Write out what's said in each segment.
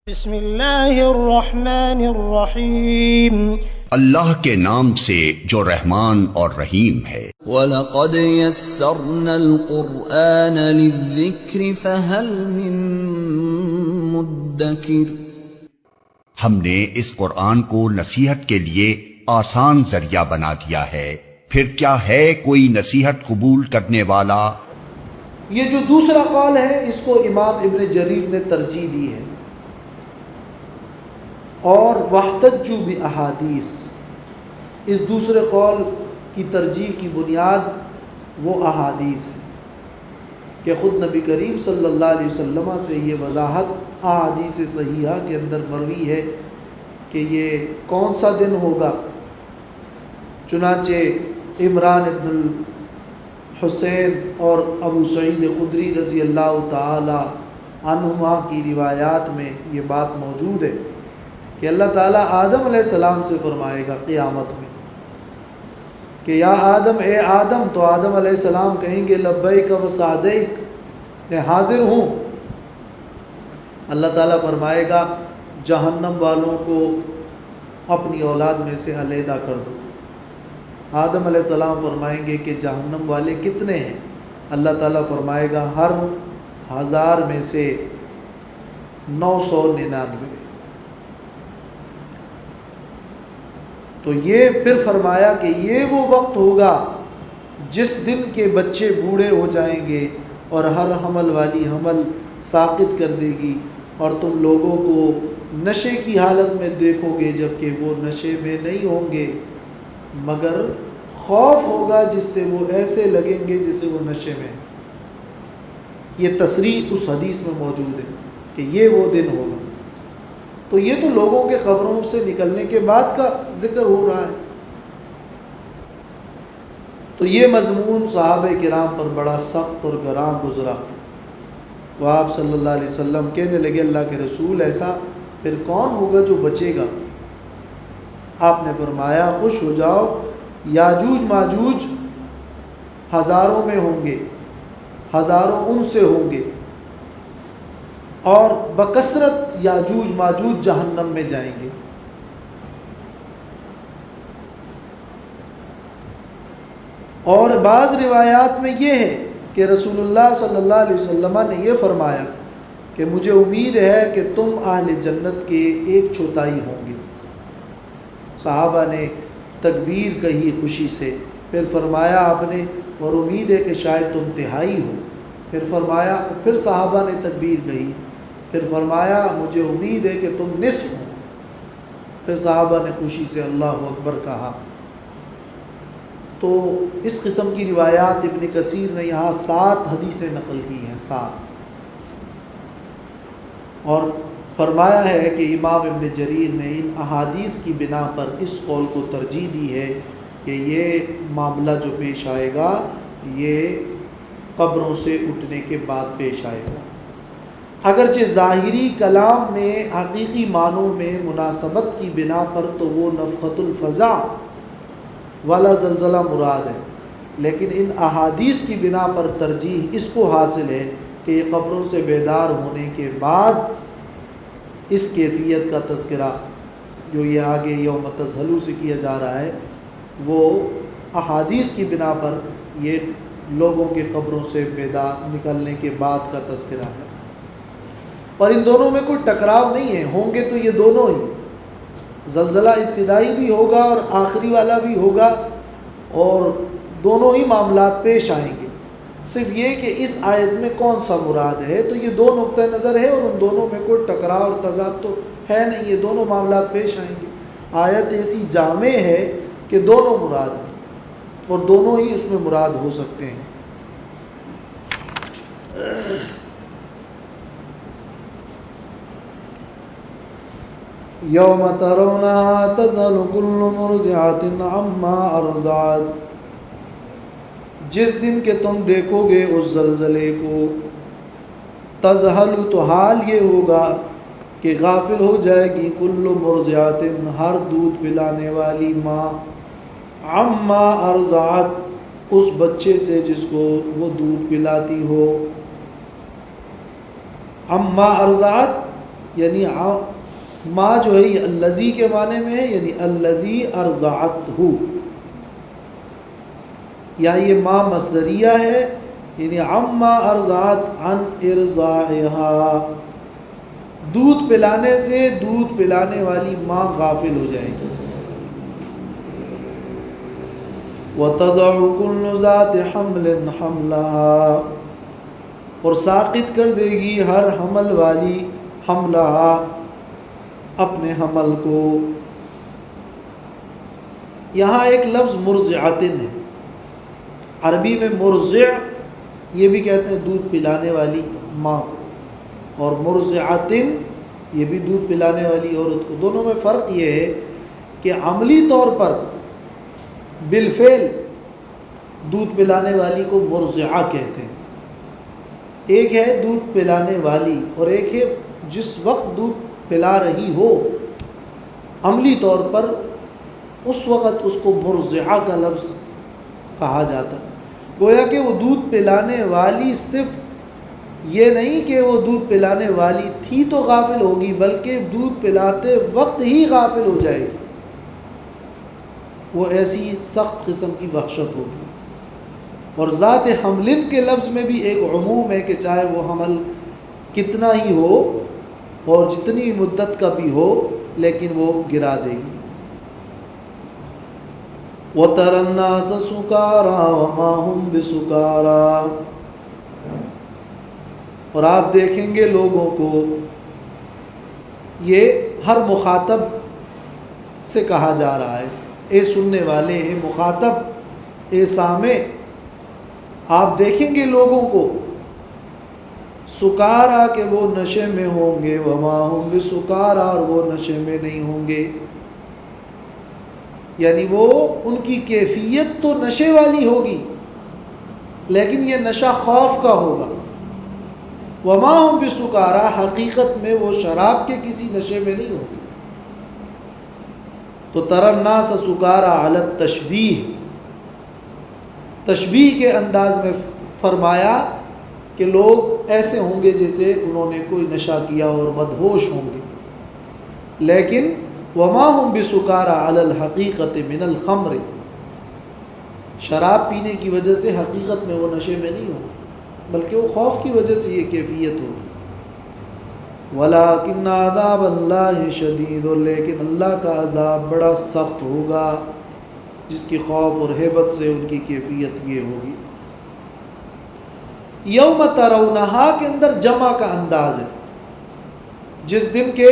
بسم اللہ الرحمن الرحیم اللہ کے نام سے جو رحمان اور رحیم ہے۔ وَلَقَدْ يَسَّرْنَا الْقُرْآنَ لِلذِّكْرِ فَهَلْ مِن مُدَّكِرٍ، ہم نے اس قرآن کو نصیحت کے لیے آسان ذریعہ بنا دیا ہے، پھر کیا ہے کوئی نصیحت قبول کرنے والا؟ یہ جو دوسرا قول ہے اس کو امام ابن جریر نے ترجیح دی ہے، اور وَاحْتَجُّوا بِأَحَادِيث، اس دوسرے قول کی ترجیح کی بنیاد وہ احادیث ہے کہ خود نبی کریم صلی اللہ علیہ وسلم سے یہ وضاحت احادیث صحیحہ کے اندر مروی ہے کہ یہ کون سا دن ہوگا۔ چنانچہ عمران ابن الحسین اور ابو سعید خدری رضی اللہ تعالی عنہما کی روایات میں یہ بات موجود ہے کہ اللہ تعالیٰ آدم علیہ السلام سے فرمائے گا قیامت میں کہ یا آدم، اے آدم، تو آدم علیہ السلام کہیں گے لبیک و سعدیک، میں حاضر ہوں۔ اللہ تعالیٰ فرمائے گا جہنم والوں کو اپنی اولاد میں سے علیحدہ کر دو۔ آدم علیہ السلام فرمائیں گے کہ جہنم والے کتنے ہیں؟ اللہ تعالیٰ فرمائے گا ہر 1000 میں سے 999۔ تو یہ پھر فرمایا کہ یہ وہ وقت ہوگا جس دن کے بچے بوڑھے ہو جائیں گے اور ہر حمل والی حمل ساقط کر دے گی، اور تم لوگوں کو نشے کی حالت میں دیکھو گے جبکہ وہ نشے میں نہیں ہوں گے، مگر خوف ہوگا جس سے وہ ایسے لگیں گے جسے وہ نشے میں ہیں۔ یہ تصریح اس حدیث میں موجود ہے کہ یہ وہ دن ہوگا۔ تو یہ تو لوگوں کے قبروں سے نکلنے کے بعد کا ذکر ہو رہا ہے۔ تو یہ مضمون صحابہ کرام پر بڑا سخت اور گراں گزرا، تو آپ صلی اللہ علیہ وسلم کہنے لگے اللہ کے رسول ایسا پھر کون ہوگا جو بچے گا؟ آپ نے فرمایا خوش ہو جاؤ، یاجوج ماجوج ہزاروں میں ہوں گے، ہزاروں ان سے ہوں گے، اور بکثرت یاجوج ماجوج جہنم میں جائیں گے۔ اور بعض روایات میں یہ ہے کہ رسول اللہ صلی اللہ علیہ وسلم نے یہ فرمایا کہ مجھے امید ہے کہ تم اہل جنت کے 1/4 ہوں گے۔ صحابہ نے تکبیر کہی خوشی سے، پھر فرمایا آپ نے اور امید ہے کہ شاید تم 1/3 ہو۔ پھر فرمایا، پھر صحابہ نے تکبیر کہی، پھر فرمایا مجھے امید ہے کہ تم نصف ہو۔ پھر صحابہ نے خوشی سے اللہ اکبر کہا۔ تو اس قسم کی روایات ابن کثیر نے یہاں 7 حدیثیں نقل کی ہیں، 7، اور فرمایا ہے کہ امام ابن جریر نے ان احادیث کی بنا پر اس قول کو ترجیح دی ہے کہ یہ معاملہ جو پیش آئے گا یہ قبروں سے اٹھنے کے بعد پیش آئے گا۔ اگرچہ ظاہری کلام میں حقیقی معنوں میں مناسبت کی بنا پر تو وہ نفخۃ الفزع والا زلزلہ مراد ہے، لیکن ان احادیث کی بنا پر ترجیح اس کو حاصل ہے کہ یہ قبروں سے بیدار ہونے کے بعد اس کیفیت کا تذکرہ جو یہ آگے یوم تزحلو سے کیا جا رہا ہے، وہ احادیث کی بنا پر یہ لوگوں کے قبروں سے بیدار نکلنے کے بعد کا تذکرہ ہے۔ اور ان دونوں میں کوئی ٹکراؤ نہیں ہے، ہوں گے تو یہ دونوں ہی، زلزلہ ابتدائی بھی ہوگا اور آخری والا بھی ہوگا، اور دونوں ہی معاملات پیش آئیں گے۔ صرف یہ کہ اس آیت میں کون سا مراد ہے، تو یہ 2 نقطۂ نظر ہے اور ان دونوں میں کوئی ٹکراؤ اور تضاد تو ہے نہیں، یہ دونوں معاملات پیش آئیں گے۔ آیت ایسی جامع ہے کہ دونوں مراد ہیں اور دونوں ہی اس میں مراد ہو سکتے ہیں۔ یوم ترونها تذہل کل مرضعۃ عما ارضعت، جس دن کہ تم دیکھو گے اس زلزلے کو، تذہل تو حال یہ ہوگا کہ غافل ہو جائے گی کل مرضعۃ، ہر دودھ پلانے والی ماں، عما ارضعت، اس بچے سے جس کو وہ دودھ پلاتی ہو۔ عما ارضعت یعنی ما جو ہے یہ الذی کے معنی میں ہے، یعنی الذی ارضعتہ، یا یہ ما مصدریہ ہے، یعنی عما ارضعت عن ارضاعها، دودھ پلانے سے دودھ پلانے والی ماں غافل ہو جائے گی۔ وَتَضَعُ كُلُّ ذَاتِ حَمْلٍ حَمْلَهَا، اور ساقط کر دے گی ہر حمل والی حملها، اپنے حمل کو۔ یہاں ایک لفظ مرضعتن ہے، عربی میں مرضع یہ بھی کہتے ہیں دودھ پلانے والی ماں کو، اور مرضعتن یہ بھی دودھ پلانے والی عورت کو۔ دونوں میں فرق یہ ہے کہ عملی طور پر بالفعل دودھ پلانے والی کو مرضعہ کہتے ہیں، ایک ہے دودھ پلانے والی اور ایک ہے جس وقت دودھ پلا رہی ہو، عملی طور پر اس وقت اس کو مرضعہ کا لفظ کہا جاتا ہے۔ گویا کہ وہ دودھ پلانے والی صرف یہ نہیں کہ وہ دودھ پلانے والی تھی تو غافل ہوگی، بلکہ دودھ پلاتے وقت ہی غافل ہو جائے گی، وہ ایسی سخت قسم کی وحشت ہوگی۔ اور ذات حملن کے لفظ میں بھی ایک عموم ہے کہ چاہے وہ حمل کتنا ہی ہو اور جتنی مدت کا بھی ہو، لیکن وہ گرا دے گی۔ وَتَرَى النَّاسَ سُكَارَىٰ وَمَا هُمْ بِسُكَارَىٰ، اور آپ دیکھیں گے لوگوں کو، یہ ہر مخاطب سے کہا جا رہا ہے، اے سننے والے، اے مخاطب، اے سامع، آپ دیکھیں گے لوگوں کو سکارا کہ وہ نشے میں ہوں گے، وما ہم بسکارا، اور وہ نشے میں نہیں ہوں گے، یعنی وہ ان کی کیفیت تو نشے والی ہوگی لیکن یہ نشہ خوف کا ہوگا۔ وما ہم بسکارا، حقیقت میں وہ شراب کے کسی نشے میں نہیں ہوگی۔ تو تری الناس سکارا علی التشبیہ، تشبیہ کے انداز میں فرمایا کہ لوگ ایسے ہوں گے جیسے انہوں نے کوئی نشہ کیا اور مدہوش ہوں گے، لیکن وما ہم بسکارا علی الحقیقت من الخمر، شراب پینے کی وجہ سے حقیقت میں وہ نشے میں نہیں ہوں گے، بلکہ وہ خوف کی وجہ سے یہ کیفیت ہوگی۔ ولیکن عذاب اللہ شدید، لیکن اللہ کا عذاب بڑا سخت ہوگا، جس کی خوف اور ہیبت سے ان کی کیفیت یہ ہوگی۔ یوم ترونہا کے اندر جمع کا انداز ہے، جس دن کے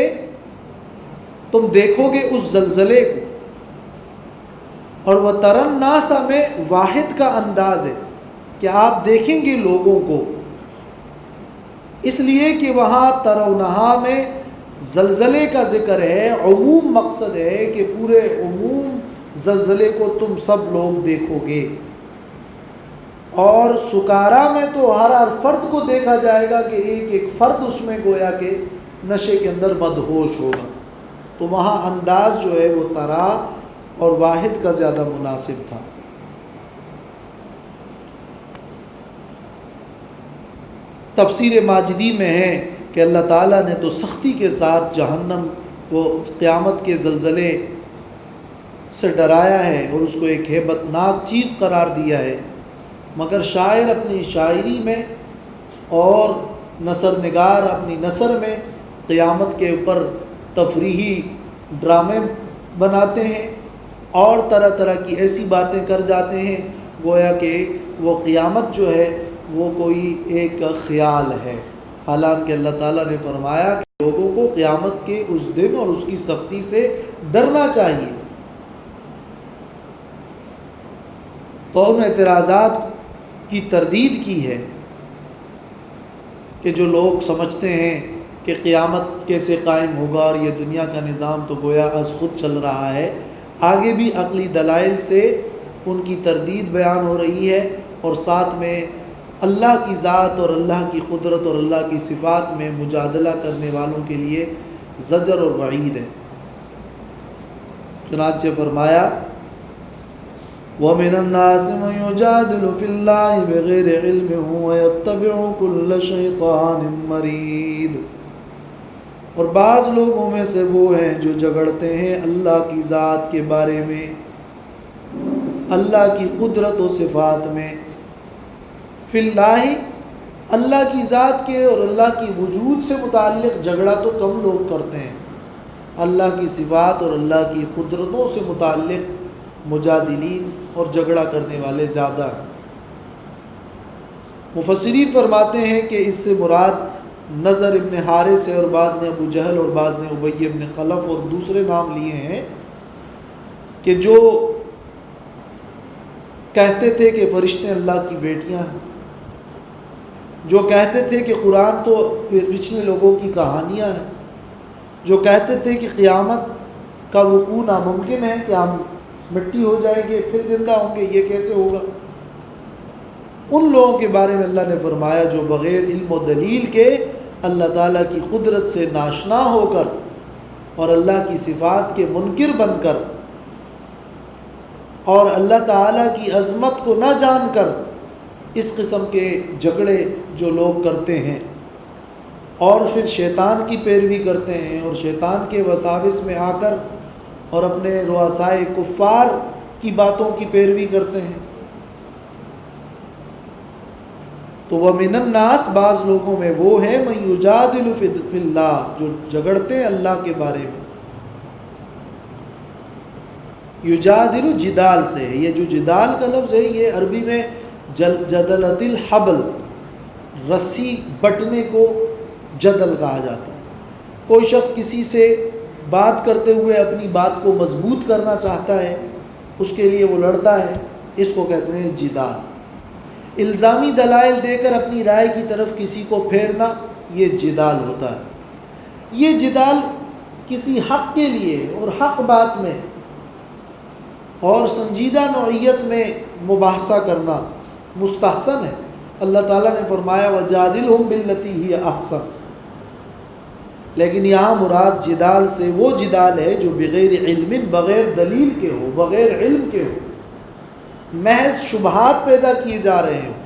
تم دیکھو گے اس زلزلے کو، اور وہ ترن الناسا میں واحد کا انداز ہے کہ آپ دیکھیں گے لوگوں کو، اس لیے کہ وہاں ترونہا میں زلزلے کا ذکر ہے، عموم مقصد ہے کہ پورے عموم زلزلے کو تم سب لوگ دیکھو گے، اور سکارا میں تو ہر فرد کو دیکھا جائے گا کہ ایک ایک فرد اس میں گویا کہ نشے کے اندر مدہوش ہوگا، تو وہاں انداز جو ہے وہ ترا اور واحد کا زیادہ مناسب تھا۔ تفسیر ماجدی میں ہے کہ اللہ تعالیٰ نے تو سختی کے ساتھ جہنم کو قیامت کے زلزلے سے ڈرایا ہے اور اس کو ایک ہیبت ناک چیز قرار دیا ہے، مگر شاعر اپنی شاعری میں اور نثر نگار اپنی نثر میں قیامت کے اوپر تفریحی ڈرامے بناتے ہیں اور طرح طرح کی ایسی باتیں کر جاتے ہیں گویا کہ وہ قیامت جو ہے وہ کوئی ایک خیال ہے، حالانکہ اللہ تعالیٰ نے فرمایا کہ لوگوں کو قیامت کے اس دن اور اس کی سختی سے ڈرنا چاہیے۔ تو ان اعتراضات کی تردید کی ہے کہ جو لوگ سمجھتے ہیں کہ قیامت کیسے قائم ہوگا اور یہ دنیا کا نظام تو گویا از خود چل رہا ہے، آگے بھی عقلی دلائل سے ان کی تردید بیان ہو رہی ہے، اور ساتھ میں اللہ کی ذات اور اللہ کی قدرت اور اللہ کی صفات میں مجادلہ کرنے والوں کے لیے زجر اور وعید ہے۔ چنانچہ فرمایا وَمِنَ النَّاسِ مَن يُجَادِلُ فِي اللَّهِ بِغَيْرِ عِلْمٍ وَيَتَّبِعُ كُلَّ شَيْطَانٍ مَرِيدٍ، اور بعض لوگوں میں سے وہ ہیں جو جھگڑتے ہیں اللہ کی ذات کے بارے میں، اللہ کی قدرت و صفات میں۔ فی اللہ، اللہ کی ذات کے اور اللہ کی وجود سے متعلق جھگڑا تو کم لوگ کرتے ہیں، اللہ کی صفات اور اللہ کی قدرتوں سے متعلق مجادلین اور جھگڑا کرنے والے زیادہ ہیں۔ مفسرین فرماتے ہیں کہ اس سے مراد نضر ابن حارث ہے، اور بعض نے ابو جہل اور بعض نے ابی ابن خلف اور دوسرے نام لیے ہیں، کہ جو کہتے تھے کہ فرشتے اللہ کی بیٹیاں ہیں، جو کہتے تھے کہ قرآن تو پچھلے لوگوں کی کہانیاں ہیں، جو کہتے تھے کہ قیامت کا وقوع ناممکن ہے، کہ ہم مٹی ہو جائیں گے پھر زندہ ہوں گے، یہ کیسے ہوگا۔ ان لوگوں کے بارے میں اللہ نے فرمایا جو بغیر علم و دلیل کے اللہ تعالیٰ کی قدرت سے ناشنا ہو کر اور اللہ کی صفات کے منکر بن کر اور اللہ تعالیٰ کی عظمت کو نہ جان کر اس قسم کے جھگڑے جو لوگ کرتے ہیں اور پھر شیطان کی پیروی کرتے ہیں اور شیطان کے وساوس میں آ کر اور اپنے رؤسائے کفار کی باتوں کی پیروی کرتے ہیں، تو وَمِنَ النَّاسِ بعض لوگوں میں وہ ہیں مَن یُجادِلُ فِی اللہ، جو جھگڑتے ہیں اللہ کے بارے میں۔ یجادل جدال سے ہے، یہ جو جدال کا لفظ ہے یہ عربی میں جدلت الحبل، رسی بٹنے کو جدل کہا جاتا ہے۔ کوئی شخص کسی سے بات کرتے ہوئے اپنی بات کو مضبوط کرنا چاہتا ہے، اس کے لیے وہ لڑتا ہے، اس کو کہتے ہیں جدال۔ الزامی دلائل دے کر اپنی رائے کی طرف کسی کو پھیرنا، یہ جدال ہوتا ہے۔ یہ جدال کسی حق کے لیے اور حق بات میں اور سنجیدہ نوعیت میں مباحثہ کرنا مستحسن ہے۔ اللہ تعالیٰ نے فرمایا وَجَادِلْهُمْ بِالَّتِي هِيَ أَحْسَنُ، لیکن یہاں مراد جدال سے وہ جدال ہے جو بغیر علم، بغیر دلیل کے ہو، بغیر علم کے ہو، محض شبہات پیدا کیے جا رہے ہیں۔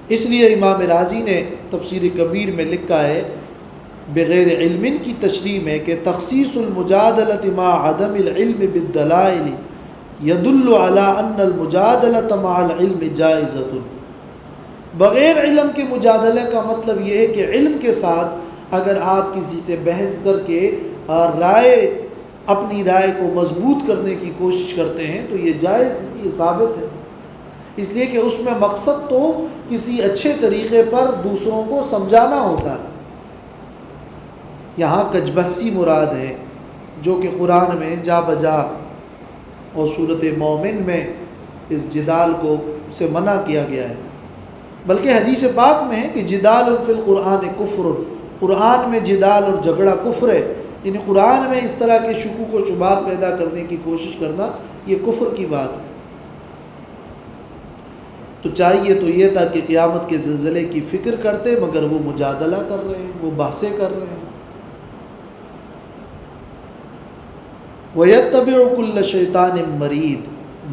اس لیے امام راضی نے تفسیر کبیر میں لکھا ہے بغیر علم کی تشریح میں کہ تخصیص المجادلۃ مع عدم العلم بالدلائل يدل على ان المجادلۃ مع العلم جائزۃ۔ بغیر علم کے مجادلے کا مطلب یہ ہے کہ علم کے ساتھ اگر آپ کسی سے بحث کر کے اپنی رائے کو مضبوط کرنے کی کوشش کرتے ہیں تو یہ جائز، یہ ثابت ہے، اس لیے کہ اس میں مقصد تو کسی اچھے طریقے پر دوسروں کو سمجھانا ہوتا ہے۔ یہاں کج بحثی مراد ہے جو کہ قرآن میں جا بجا اور صورت مومن میں اس جدال کو سے منع کیا گیا ہے، بلکہ حدیث پاک میں ہے کہ جدال فی القرآن کفر، قرآن میں جدال اور جھگڑا کفر ہے، یعنی قرآن میں اس طرح کے شکوک و شبہات پیدا کرنے کی کوشش کرنا یہ کفر کی بات ہے۔ تو چاہیے تو یہ تھا کہ قیامت کے زلزلے کی فکر کرتے، مگر وہ مجادلہ کر رہے ہیں، وہ بحثیں کر رہے ہیں۔ وَيَتَّبِعُ كُلَّ شَيْطَانٍ مَرِيدٍ،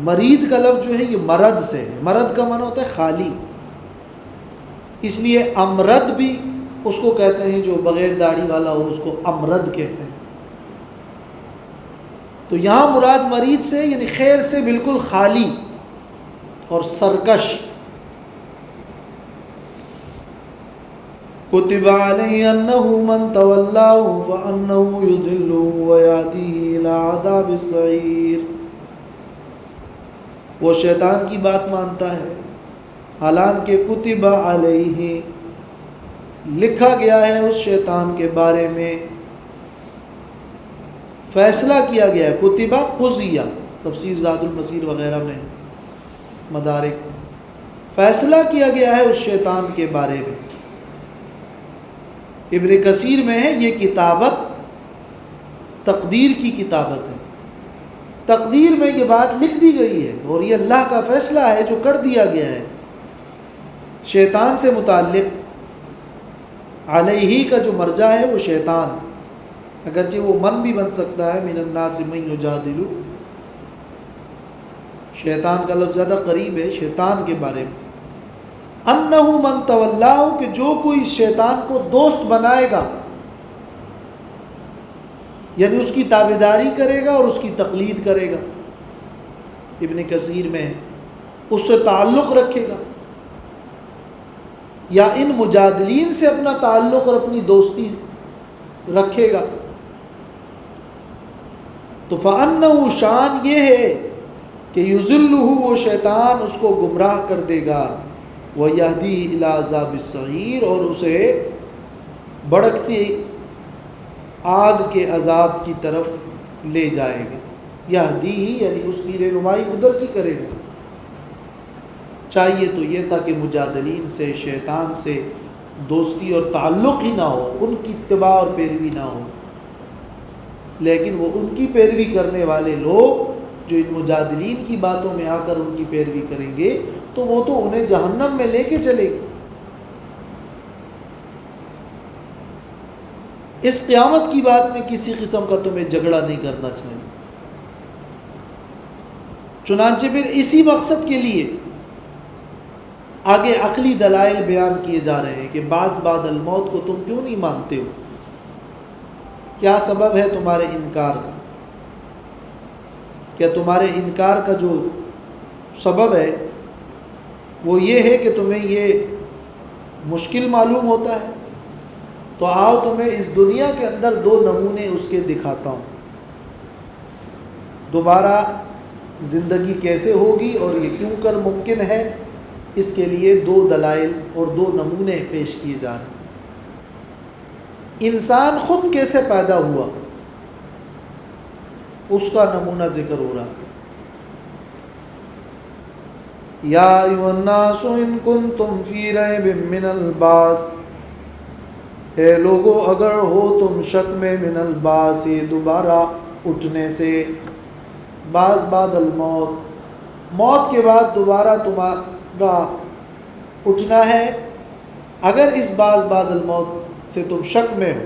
مرید کا لفظ جو ہے یہ مرد سے ہے، مرد کا معنی ہوتا ہے خالی، اس لیے امرد بھی اس کو کہتے ہیں جو بغیر داڑھی والا ہو، اس کو امرد کہتے ہیں۔ تو یہاں مراد مرید سے یعنی خیر سے بالکل خالی اور سرکش۔ کتب علیہ انہ من تولاہ فانہ یضلہ ویہدیہ الی عذاب السعیر، وہ شیطان کی بات مانتا ہے، حالانکہ کتب علیہ لکھا گیا ہے اس شیطان کے بارے میں، فیصلہ کیا گیا ہے، کتبہ قضیہ، تفسیر زاد المسیر وغیرہ میں مدارک، فیصلہ کیا گیا ہے اس شیطان کے بارے میں۔ ابن کثیر میں ہے یہ کتابت تقدیر کی کتابت ہے، تقدیر میں یہ بات لکھ دی گئی ہے اور یہ اللہ کا فیصلہ ہے جو کر دیا گیا ہے۔ شیطان سے متعلق علیہ کا جو مرجع ہے وہ شیطان، اگرچہ وہ من بھی بن سکتا ہے، من الناس من یجادل، شیطان کا لفظ زیادہ قریب ہے شیطان کے بارے میں۔ انہ من تولاہ کہ جو کوئی شیطان کو دوست بنائے گا، یعنی اس کی تابعداری کرے گا اور اس کی تقلید کرے گا، ابن کثیر میں اس سے تعلق رکھے گا یا ان مجادلین سے اپنا تعلق اور اپنی دوستی رکھے گا، تو فَأَنَّهُ شان یہ ہے کہ یُضِلُّهُ وہ شیطان اس کو گمراہ کر دے گا، وَيَهْدِيهِ إِلَىٰ عَذَابِ السَّعِيرِ اور اسے بھڑکتی آگ کے عذاب کی طرف لے جائے گا۔ یہدیہ یعنی اس کی رہنمائی ادھر کی کرے گا۔ چاہیے تو یہ تھا کہ مجادلین سے، شیطان سے دوستی اور تعلق ہی نہ ہو، ان کی اتباع اور پیروی نہ ہو، لیکن وہ ان کی پیروی کرنے والے لوگ جو ان مجادلین کی باتوں میں آ کر ان کی پیروی کریں گے تو وہ تو انہیں جہنم میں لے کے چلے گے۔ اس قیامت کی بات میں کسی قسم کا تمہیں جھگڑا نہیں کرنا چاہیے۔ چنانچہ پھر اسی مقصد کے لیے آگے عقلی دلائل بیان کیے جا رہے ہیں کہ بعد الموت کو تم کیوں نہیں مانتے ہو، کیا سبب ہے تمہارے انکار کا؟ کیا تمہارے انکار کا جو سبب ہے وہ یہ ہے کہ تمہیں یہ مشکل معلوم ہوتا ہے؟ تو آؤ تمہیں اس دنیا کے اندر دو نمونے اس کے دکھاتا ہوں، دوبارہ زندگی کیسے ہوگی اور یہ کیوں کر ممکن ہے، اس کے لیے دو دلائل اور دو نمونے پیش کیے جا رہے ہیں۔ انسان خود کیسے پیدا ہوا اس کا نمونہ ذکر ہو رہا ہے۔ یا ایھا الناس ان کنتم فی ریب من البعث، اے لوگو اگر ہو تم شک میں من البعث دوبارہ اٹھنے سے، بعد الموت موت کے بعد دوبارہ تمہارا اٹھنا ہے، اگر اس بعد الموت سے تم شک میں ہو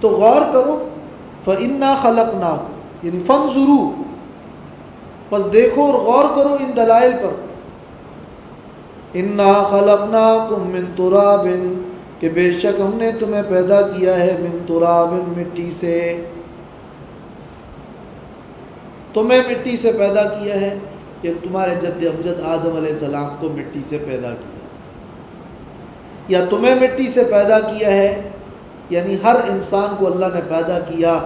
تو غور کرو، فَإِنَّا خَلَقْنَاكُمْ یعنی فَانظُرُوا پس دیکھو اور غور کرو ان دلائل پر، اِنَّا خَلَقْنَاكُمْ مِن تُرَابٍ کہ بے شک ہم نے تمہیں پیدا کیا ہے من ترابٍ مٹی سے، تمہیں مٹی سے پیدا کیا ہے، کہ تمہارے جد امجد آدم علیہ السلام کو مٹی سے پیدا کیا، یا تمہیں مٹی سے پیدا کیا ہے، یعنی ہر انسان کو اللہ نے پیدا کیا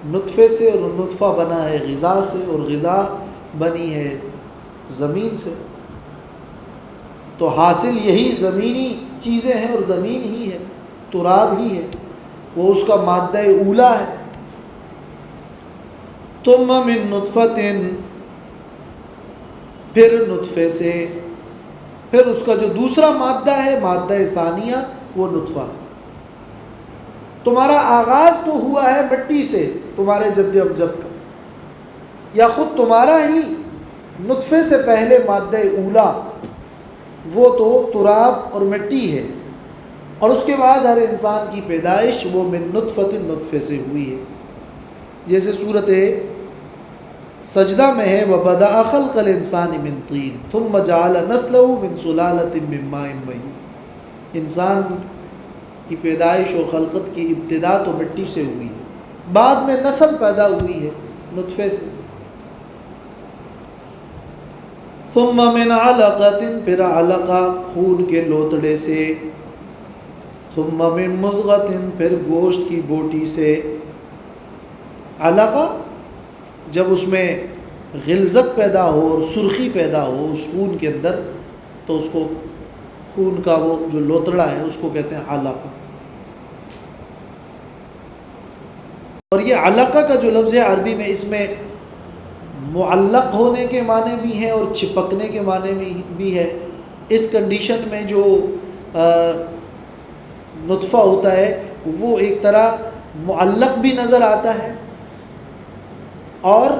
نطفے سے، اور نطفہ بنا ہے غذا سے، اور غذا بنی ہے زمین سے، تو حاصل یہی زمینی چیزیں ہیں اور زمین ہی ہے، تراب ہی ہے، وہ اس کا مادہ اولا ہے۔ ثم من نطفۃ پھر نطفے سے، پھر اس کا جو دوسرا مادہ ہے مادہ ثانیہ وہ نطفہ ہے۔ تمہارا آغاز تو ہوا ہے مٹی سے تمہارے جد امجد کا، یا خود تمہارا ہی نطفے سے پہلے مادہ اولا وہ تو تراب اور مٹی ہے، اور اس کے بعد ہر انسان کی پیدائش وہ من نطفۃ نطفے سے ہوئی ہے، جیسے صورت سجدہ میں ہے وَبَدَأَ خَلْقَ الْإِنسَانِ مِن طِينٍ ثُمَّ جَعَلَ نَسْلَهُ مِن سُلَالَةٍ مِّن مَّاءٍ مَّهِينٍ۔ انسان کی پیدائش اور خلقت کی ابتدا تو مٹی سے ہوئی ہے، بعد میں نسل پیدا ہوئی ہے نطفے سے۔ ثُمَّ مِنْ عَلَقَةٍ پھر علقہ خون کے لوتڑے سے، ثُمَّ مِنْ مُضْغَةٍ پھر گوشت کی بوٹی سے۔ علقہ جب اس میں غلظت پیدا ہو اور سرخی پیدا ہو اس خون کے اندر، تو اس کو خون کا وہ جو لوتڑا ہے اس کو کہتے ہیں علقہ۔ اور یہ علقہ کا جو لفظ ہے عربی میں اس میں معلق ہونے کے معنی بھی ہیں اور چپکنے کے معنی بھی ہے۔ اس کنڈیشن میں جو نطفہ ہوتا ہے وہ ایک طرح معلق بھی نظر آتا ہے اور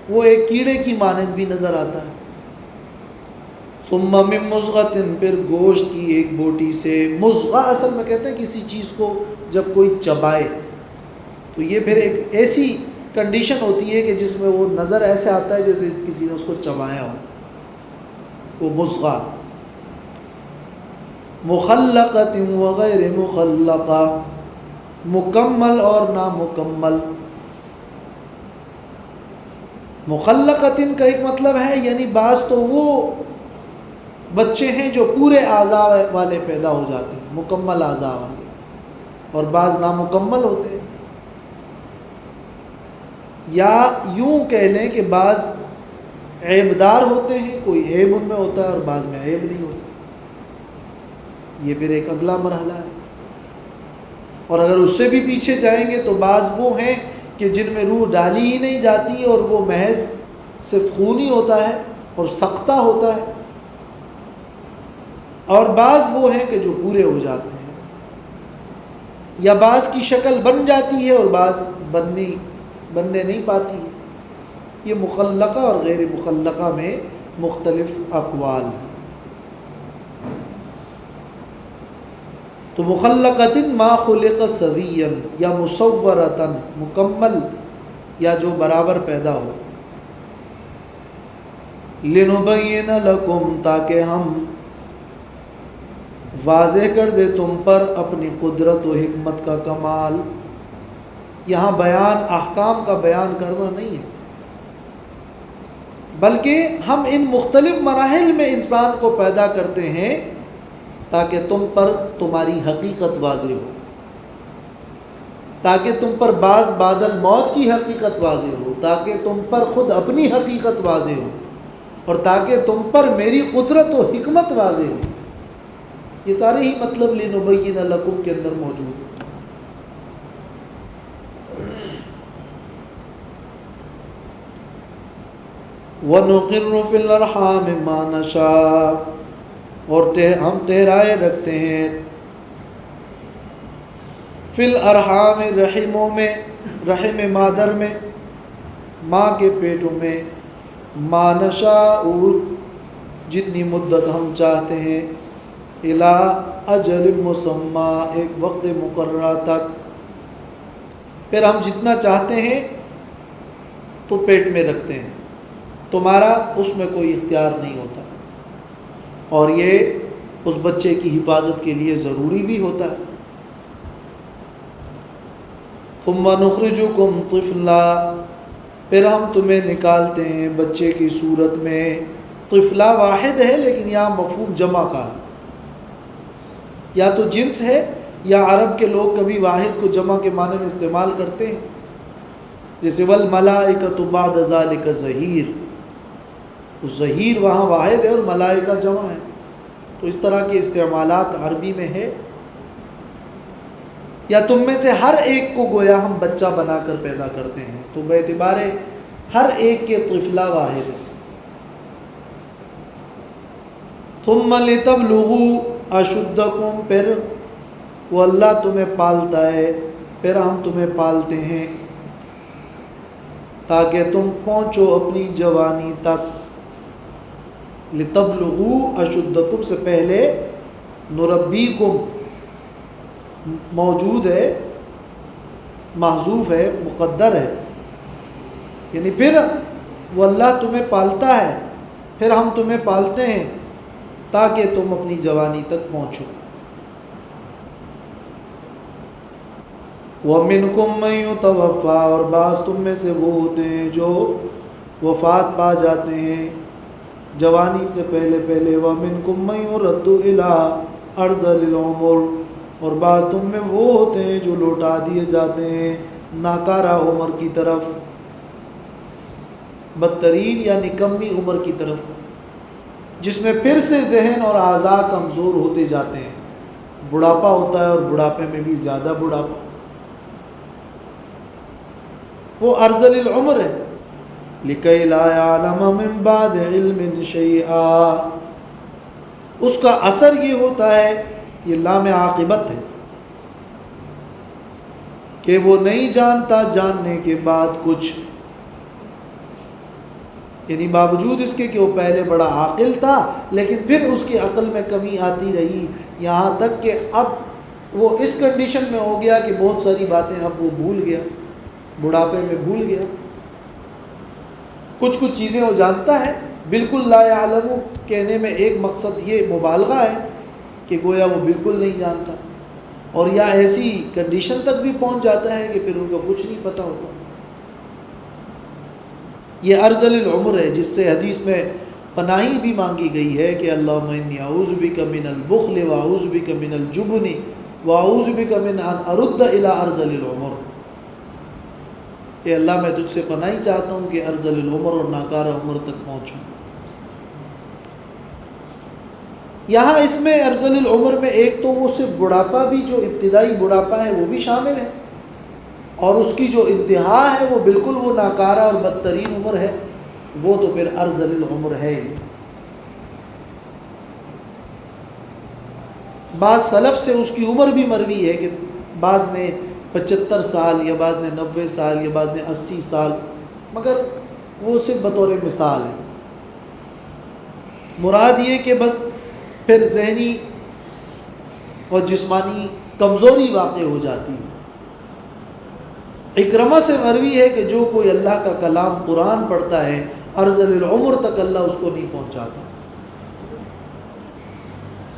وہ ایک کیڑے کی مانند بھی نظر آتا ہے۔ ثم من مضغۃ پھر گوشت کی ایک بوٹی سے۔ مضغہ اصل میں کہتے ہیں کسی چیز کو جب کوئی چبائے، تو یہ پھر ایک ایسی کنڈیشن ہوتی ہے کہ جس میں وہ نظر ایسے آتا ہے جیسے کسی نے اس کو چبایا ہو، وہ مضغہ۔ مخلقۃ وغیر مخلقہ، مکمل اور نامکمل۔ مخلقۃ کا ایک مطلب ہے یعنی بعض تو وہ بچے ہیں جو پورے اعضاء والے پیدا ہو جاتے ہیں، مکمل اعضاء والے، اور بعض نامکمل ہوتے ہیں۔ یا یوں کہہ لیں کہ بعض عیبدار ہوتے ہیں، کوئی عیب ان میں ہوتا ہے اور بعض میں عیب نہیں ہوتا۔ یہ پھر ایک اگلا مرحلہ ہے۔ اور اگر اس سے بھی پیچھے جائیں گے تو بعض وہ ہیں کہ جن میں روح ڈالی ہی نہیں جاتی اور وہ محض صرف خون ہی ہوتا ہے اور سختہ ہوتا ہے، اور بعض وہ ہیں کہ جو پورے ہو جاتے ہیں، یا بعض کی شکل بن جاتی ہے اور بعض بننے نہیں پاتی ہے۔ یہ مخلقہ اور غیر مخلقہ میں مختلف اقوال ہیں۔ تو مخلقۃ ما خلق سویا یا مصورۃ، مکمل یا جو برابر پیدا ہو، لنبین لکم، تاکہ ہم واضح کر دے تم پر اپنی قدرت و حکمت کا کمال۔ یہاں بیان احکام کا بیان کرنا نہیں ہے، بلکہ ہم ان مختلف مراحل میں انسان کو پیدا کرتے ہیں تاکہ تم پر تمہاری حقیقت واضح ہو، تاکہ تم پر بعد الموت کی حقیقت واضح ہو، تاکہ تم پر خود اپنی حقیقت واضح ہو، اور تاکہ تم پر میری قدرت و حکمت واضح ہو۔ یہ سارے ہی مطلب لنبین لکم کے اندر موجود ہیں۔ وَنُقِرُّ فِي الْأَرْحَامِ مَا نَشَاءُ، اور ہم ٹھہرائے رکھتے ہیں فی الارحام، رحموں میں، رحم مادر میں، ماں کے پیٹوں میں، ما نشاء، جتنی مدت ہم چاہتے ہیں، الی اجل مسمى، ایک وقت مقررہ تک۔ پھر ہم جتنا چاہتے ہیں تو پیٹ میں رکھتے ہیں، تمہارا اس میں کوئی اختیار نہیں ہوتا، اور یہ اس بچے کی حفاظت کے لیے ضروری بھی ہوتا ہے۔ ثم نخرجکم طفلا، پھر ہم تمہیں نکالتے ہیں بچے کی صورت میں۔ طفلا واحد ہے لیکن یہاں مفہوم جمع کا ہے، یا تو جنس ہے یا عرب کے لوگ کبھی واحد کو جمع کے معنی میں استعمال کرتے ہیں، جیسے والملائکۃ بعد ذلک ظہیر، ظہیر وہاں واحد ہے اور ملائکہ جمع ہے، تو اس طرح کے استعمالات عربی میں ہے۔ یا تم میں سے ہر ایک کو گویا ہم بچہ بنا کر پیدا کرتے ہیں، تو بے اعتبار ہر ایک کے طفلہ واحد ہے۔ ثم لتبلغوا اشدکم، پھر وہ اللہ تمہیں پالتا ہے، پھر ہم تمہیں پالتے ہیں تاکہ تم پہنچو اپنی جوانی تک۔ لتبلغوا اشدکم سے پہلے نربیکم موجود ہے، محذوف ہے، مقدر ہے، یعنی پھر وہ اللہ تمہیں پالتا ہے، پھر ہم تمہیں پالتے ہیں تاکہ تم اپنی جوانی تک پہنچو۔ وَمِنْكُمْ مَنْ يُتَوَفَّى، اور بعض تم میں سے وہ ہوتے ہیں جو وفات پا جاتے ہیں جوانی سے پہلے پہلے۔ وَمِنْكُمْ مَنْ يُرَدُّ إِلَىٰ أَرْذَلِ الْعُمُرِ، اور بعض تم میں وہ ہوتے ہیں جو لوٹا دیے جاتے ہیں ناکارہ عمر کی طرف، بدترین یا نکمی عمر کی طرف، جس میں پھر سے ذہن اور اعضاء کمزور ہوتے جاتے ہیں، بڑھاپا ہوتا ہے اور بڑھاپے میں بھی زیادہ بڑھاپا، وہ ارذل العمر ہے۔ لِكَيْ لَا يَعْلَمَ مِن بَعْدِ عِلْمٍ شَيْئًا، اس کا اثر یہ ہوتا ہے، یہ لام عاقبت ہے، کہ وہ نہیں جانتا جاننے کے بعد کچھ، یعنی باوجود اس کے کہ وہ پہلے بڑا عاقل تھا لیکن پھر اس کی عقل میں کمی آتی رہی، یہاں تک کہ اب وہ اس کنڈیشن میں ہو گیا کہ بہت ساری باتیں اب وہ بھول گیا، بڑھاپے میں بھول گیا، کچھ چیزیں وہ جانتا ہے۔ بالکل لا یعلم کہنے میں ایک مقصد یہ مبالغہ ہے کہ گویا وہ بالکل نہیں جانتا، اور یا ایسی کنڈیشن تک بھی پہنچ جاتا ہے کہ پھر ان کو کچھ نہیں پتہ ہوتا۔ یہ ارذل العمر ہے، جس سے حدیث میں پناہی بھی مانگی گئی ہے کہ اللہم انی اعوذ بک من البخل واعوذ بک من الجبن واعوذ بک من ان ارد الی ارذل العمر۔ کہ اللہ میں تجھ سے پناہی چاہتا ہوں کہ ارذل العمر اور ناکارہ عمر تک پہنچوں۔ یہاں اس میں ارذل العمر میں ایک تو وہ صرف بڑھاپا بھی، جو ابتدائی بڑھاپا ہے وہ بھی شامل ہے، اور اس کی جو انتہا ہے وہ بالکل وہ ناکارہ اور بدترین عمر ہے، وہ تو پھر ارذل العمر ہے ہی۔ بعض سلف سے اس کی عمر بھی مروی ہے کہ بعض نے 75 سال، یا بعض نے 90 سال، یا بعض نے 80 سال، مگر وہ صرف بطور مثال ہے۔ مراد یہ کہ بس پھر ذہنی اور جسمانی کمزوری واقع ہو جاتی ہے۔ اکرمہ سے مروی ہے کہ جو کوئی اللہ کا کلام قرآن پڑھتا ہے ارذل العمر تک اللہ اس کو نہیں پہنچاتا۔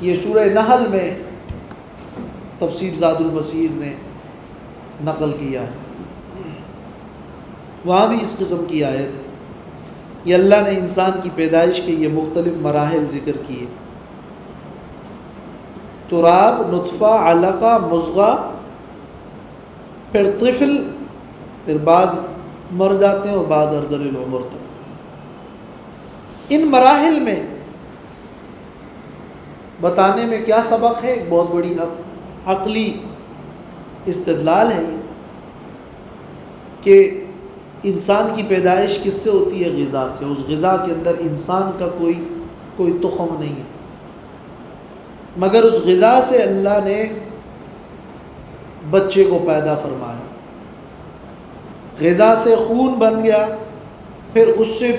یہ سورہ نحل میں تفسیر زاد المسیر نے نقل کیا ہے، وہاں بھی اس قسم کی آیت ہے۔ یہ اللہ نے انسان کی پیدائش کے یہ مختلف مراحل ذکر کیے، تراب، نطفہ، علقہ، مضغہ، پھر طفل، پھر بعض مر جاتے ہیں اور بعض ارذل العمر تک۔ ان مراحل میں بتانے میں کیا سبق ہے؟ ایک بہت بڑی عقلی استدلال ہے یہ کہ انسان کی پیدائش کس سے ہوتی ہے؟ غذا سے۔ اس غذا کے اندر انسان کا کوئی تخم نہیں ہے، مگر اس غذا سے اللہ نے بچے کو پیدا فرمایا۔ غذا سے خون بن گیا، پھر اس سے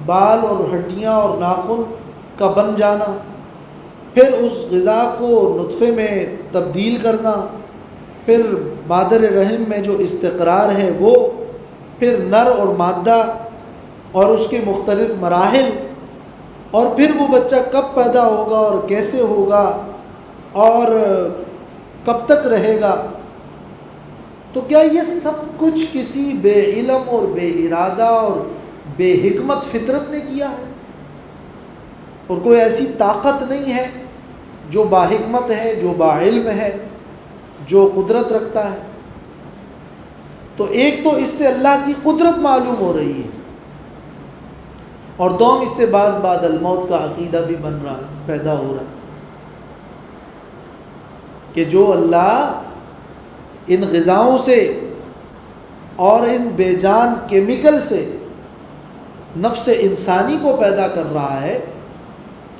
بال اور ہڈیاں اور ناخن کا بن جانا، پھر اس غذا کو نطفے میں تبدیل کرنا، پھر مادر رحم میں جو استقرار ہے وہ، پھر نر اور مادہ اور اس کے مختلف مراحل، اور پھر وہ بچہ کب پیدا ہوگا اور کیسے ہوگا اور کب تک رہے گا۔ تو کیا یہ سب کچھ کسی بے علم اور بے ارادہ اور بے حکمت فطرت نے کیا ہے؟ اور کوئی ایسی طاقت نہیں ہے جو باحکمت ہے، جو باعلم ہے، جو قدرت رکھتا ہے؟ تو ایک تو اس سے اللہ کی قدرت معلوم ہو رہی ہے، اور دوم اس سے بعض بعد الموت کا عقیدہ بھی بن رہا ہے، پیدا ہو رہا ہے کہ جو اللہ ان غذاؤں سے اور ان بے جان کیمیکل سے نفس انسانی کو پیدا کر رہا ہے،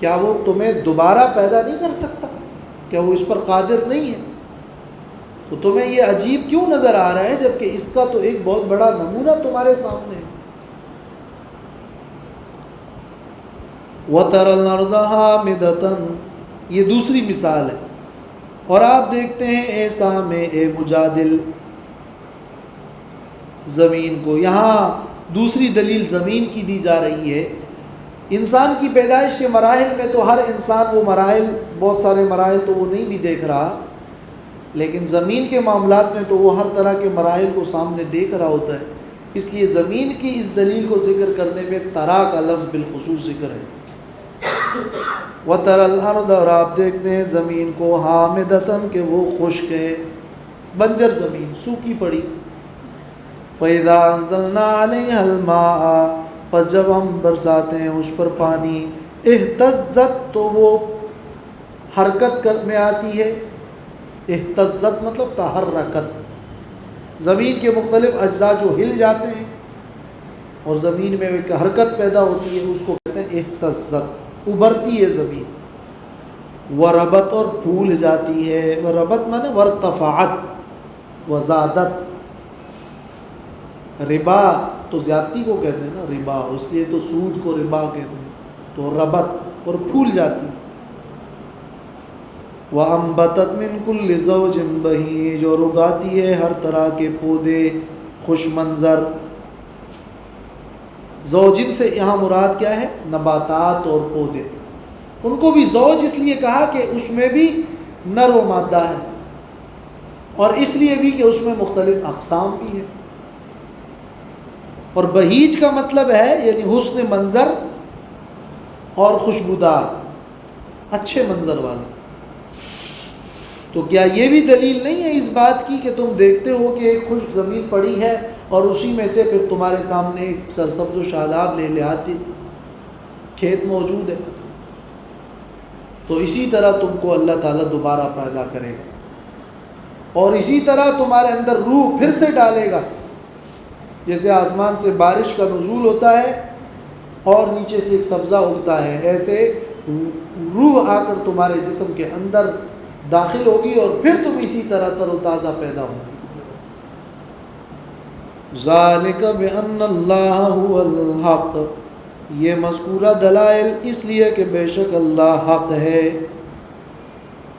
کیا وہ تمہیں دوبارہ پیدا نہیں کر سکتا؟ کیا وہ اس پر قادر نہیں ہے؟ تو تمہیں یہ عجیب کیوں نظر آ رہا ہے جبکہ اس کا تو ایک بہت بڑا نمونہ تمہارے سامنے ہے۔ وَتَرَى الْأَرْضَ هَامِدَةً، یہ دوسری مثال ہے، اور آپ دیکھتے ہیں ایسا میں اے مجادل زمین کو۔ یہاں دوسری دلیل زمین کی دی جا رہی ہے۔ انسان کی پیدائش کے مراحل میں تو ہر انسان وہ مراحل، بہت سارے مراحل تو وہ نہیں بھی دیکھ رہا، لیکن زمین کے معاملات میں تو وہ ہر طرح کے مراحل کو سامنے دیکھ رہا ہوتا ہے۔ اس لیے زمین کی اس دلیل کو ذکر کرنے میں ترا کا لفظ بالخصوص ذکر ہے۔ وَتَرَى الْأَرْضَ، اور آپ دیکھتے ہیں زمین کو، حامدتاً کہ وہ خشک ہے، بنجر زمین، سوکھی پڑی۔ فَإِذَا أَنزَلْنَا عَلَيْهَا الْمَاءَ، پس جب ہم برساتے ہیں اس پر پانی، اہتزت، تو وہ حرکت میں آتی ہے۔ اہتزت مطلب تحرکت، زمین کے مختلف اجزاء جو ہل جاتے ہیں اور زمین میں ایک حرکت پیدا ہوتی ہے، اس کو کہتے ہیں اہتزت، ابھرتی ہے زمین۔ وربت، اور پھول جاتی ہے، وربت مانے ورتفعت وزادت۔ ربا تو زیادتی کو کہتے ہیں نا، ربا، اس لیے تو سود کو ربا کہتے ہیں، تو ربت، اور پھول جاتی۔ وَأَنبَتَتْ مِنْ كُلِّ زَوْجٍ بَهِيجٍ، اور اگاتی ہے ہر طرح کے پودے خوش منظر۔ زوجن سے یہاں مراد کیا ہے؟ نباتات اور پودے۔ ان کو بھی زوج اس لیے کہا کہ اس میں بھی نر و مادہ ہے، اور اس لیے بھی کہ اس میں مختلف اقسام بھی ہیں. اور بہیج کا مطلب ہے یعنی حسن منظر اور خوشبودار، اچھے منظر والے. تو کیا یہ بھی دلیل نہیں ہے اس بات کی کہ تم دیکھتے ہو کہ ایک خشک زمین پڑی ہے اور اسی میں سے پھر تمہارے سامنے ایک سرسبز و شاداب لے آتی کھیت موجود ہے؟ تو اسی طرح تم کو اللہ تعالیٰ دوبارہ پیدا کرے گا، اور اسی طرح تمہارے اندر روح پھر سے ڈالے گا. جیسے آسمان سے بارش کا نزول ہوتا ہے اور نیچے سے ایک سبزہ اگتا ہے، ایسے روح آ کر تمہارے جسم کے اندر داخل ہوگی اور پھر تم اسی طرح تر و تازہ پیدا ہوگی. ذالک بأن اللہ هو الحق، یہ مذکورہ دلائل اس لیے کہ بے شک اللہ حق ہے.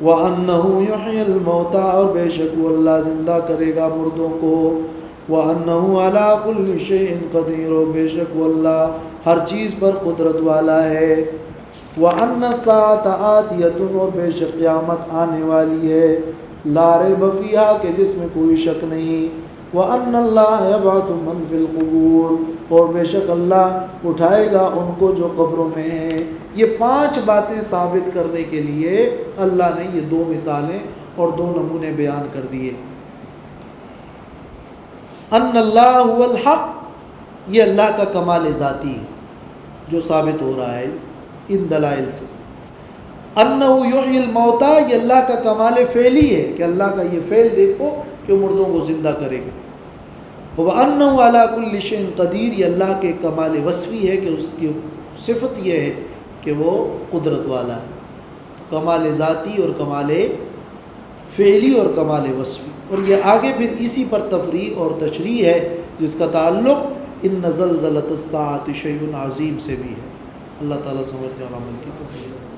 وَأَنَّهُ يُحْيِي الْمَوْتَى، اور بے شک وہ اللہ زندہ کرے گا مردوں کو. وَأَنَّهُ عَلَى كُلِّ شَيْءٍ قَدِيرٌ، اور بے شک وہ اللہ ہر چیز پر قدرت والا ہے. وَأَنَّ السَّاعَةَ آتِيَةٌ، اور بے شک قیامت آنے والی ہے. لَا رَيْبَ فِيهَا، کہ جس میں کوئی شک نہیں. وَأَنَّ اللَّهَ يَبْعَثُ مَنْ فِي الْقُبُورِ، اور بے شک اللہ اٹھائے گا ان کو جو قبروں میں ہیں. یہ 5 باتیں ثابت کرنے کے لیے اللہ نے یہ 2 مثالیں اور 2 نمونے بیان کر دیے. ان اللہ هو الحق، یہ اللہ کا کمال ذاتی ہے جو ثابت ہو رہا ہے ان دلائل سے. انہ یحیی الموتى، یہ اللہ کا کمال فعلی ہے کہ اللہ کا یہ فعل دیکھو کہ مردوں کو زندہ کرے گا. وَأَنَّهُ عَلَى كُلِّ شَيْءٍ قَدِيرٌ، یہ اللہ کے کمال وصفی ہے کہ اس کی صفت یہ ہے کہ وہ قدرت والا ہے. کمال ذاتی اور کمال فعلی اور کمال وصفی. اور یہ آگے پھر اسی پر تفریع اور تشریح ہے جس کا تعلق ان زلزلۃ الساعۃ شیء عظیم سے بھی ہے. اللہ تعالیٰ سمجھنے اور عمل کی توفیق.